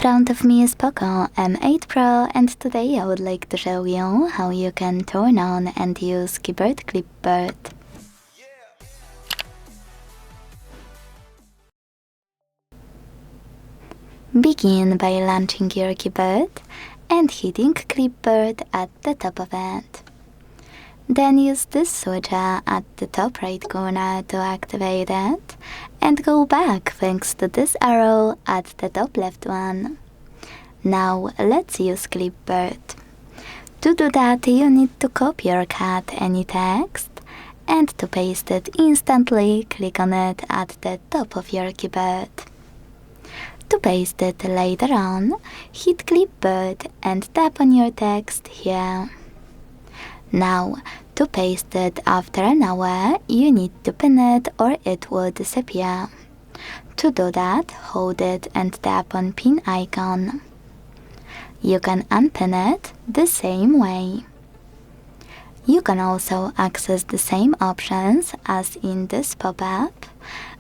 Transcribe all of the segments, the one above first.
front of me is POCO M8 Pro, and today I would like to show you how you can turn on and use Keyboard Clipboard. Begin by launching your keyboard and hitting Clipboard at the top of it. Then use this switcher at the top right corner to activate it, and go back thanks to this arrow at the top left one. Now let's use Clipboard. To do that, you need to copy or cut any text, and to paste it instantly, click on it at the top of your keyboard. To paste it later on, hit Clipboard and tap on your text here. Now, to paste it after an hour, you need to pin it or it will disappear. To do that, hold it and tap on pin icon. You can unpin it the same way. You can also access the same options as in this pop-up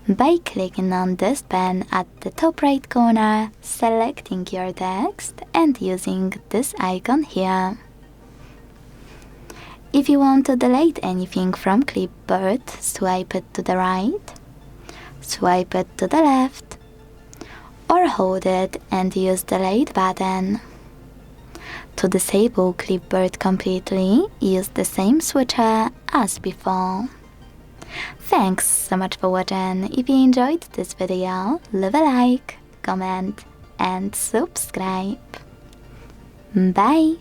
by clicking on this pen at the top right corner, selecting your text and using this icon here. If you want to delete anything from Clipboard, swipe it to the right, swipe it to the left, or hold it and use the delete button. To disable Clipboard completely, use the same switcher as before. Thanks so much for watching. If you enjoyed this video, leave a like, comment and subscribe. Bye!